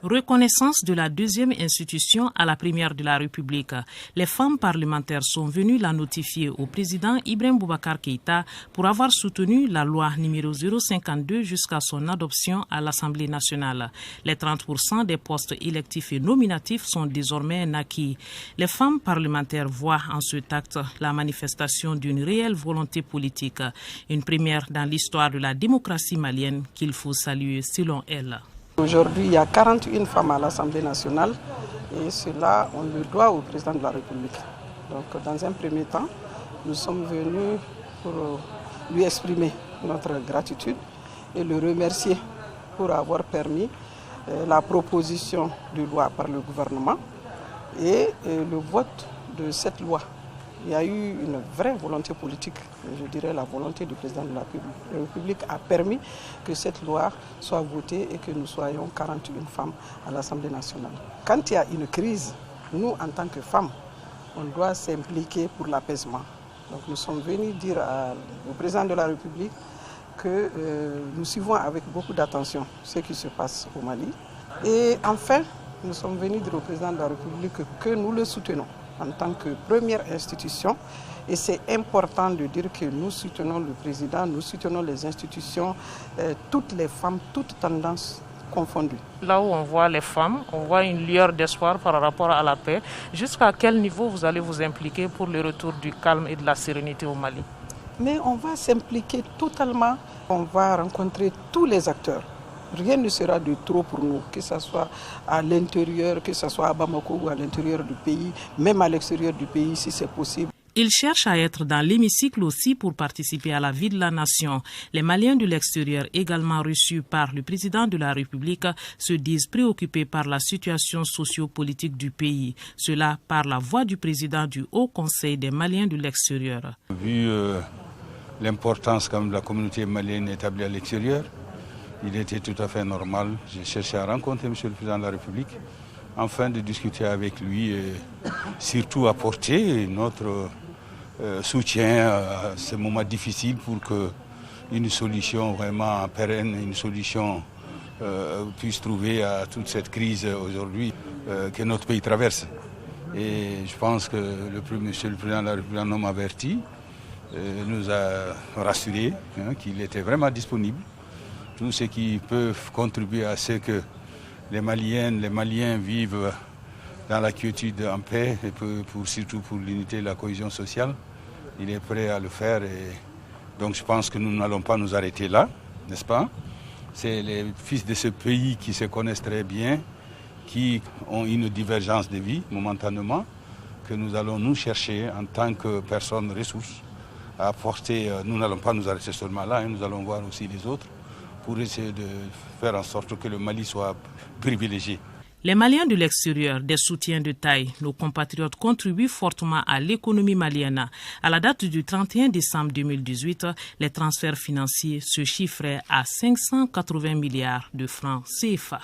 Reconnaissance de la deuxième institution à la première de la République. Les femmes parlementaires sont venues la notifier au président Ibrahim Boubacar Keïta pour avoir soutenu la loi numéro 052 jusqu'à son adoption à l'Assemblée nationale. Les 30% des postes électifs et nominatifs sont désormais naquis. Les femmes parlementaires voient en ce acte la manifestation d'une réelle volonté politique, une première dans l'histoire de la démocratie malienne qu'il faut saluer selon elles. Aujourd'hui, il y a 41 femmes à l'Assemblée nationale et cela, on le doit au président de la République. Donc, dans un premier temps, nous sommes venus pour lui exprimer notre gratitude et le remercier pour avoir permis la proposition de loi par le gouvernement et le vote de cette loi. Il y a eu une vraie volonté politique, je dirais la volonté du président de la République a permis que cette loi soit votée et que nous soyons 41 femmes à l'Assemblée nationale. Quand il y a une crise, nous en tant que femmes, on doit s'impliquer pour l'apaisement. Donc nous sommes venus dire au président de la République que nous suivons avec beaucoup d'attention ce qui se passe au Mali. Et enfin, nous sommes venus dire au président de la République que nous le soutenons en tant que première institution. Et c'est important de dire que nous soutenons le président, nous soutenons les institutions, toutes les femmes, toutes tendances confondues. Là où on voit les femmes, on voit une lueur d'espoir par rapport à la paix. Jusqu'à quel niveau vous allez vous impliquer pour le retour du calme et de la sérénité au Mali? Mais on va s'impliquer totalement, on va rencontrer tous les acteurs. Rien ne sera de trop pour nous, que ce soit à l'intérieur, que ce soit à Bamako ou à l'intérieur du pays, même à l'extérieur du pays si c'est possible. Ils cherchent à être dans l'hémicycle aussi pour participer à la vie de la nation. Les Maliens de l'extérieur, également reçus par le président de la République, se disent préoccupés par la situation socio-politique du pays. Cela par la voix du président du Haut Conseil des Maliens de l'extérieur. Vu l'importance de la communauté malienne établie à l'extérieur, il était tout à fait normal. J'ai cherché à rencontrer M. le Président de la République afin de discuter avec lui et surtout apporter notre soutien à ce moment difficile pour qu'une solution vraiment pérenne, une solution puisse trouver à toute cette crise aujourd'hui que notre pays traverse. Et je pense que M. le Président de la République, un homme averti, nous a rassurés qu'il était vraiment disponible. Tout ce qui peut contribuer à ce que les Maliens vivent dans la quiétude, en paix, et surtout pour l'unité et la cohésion sociale. Il est prêt à le faire et donc je pense que nous n'allons pas nous arrêter là, n'est-ce pas? C'est les fils de ce pays qui se connaissent très bien, qui ont une divergence de vie momentanément, que nous allons nous chercher en tant que personnes ressources à apporter. Nous n'allons pas nous arrêter seulement là, nous allons voir aussi les autres, pour essayer de faire en sorte que le Mali soit privilégié. Les Maliens de l'extérieur, des soutiens de taille, nos compatriotes contribuent fortement à l'économie malienne. À la date du 31 décembre 2018, les transferts financiers se chiffraient à 580 milliards de francs CFA.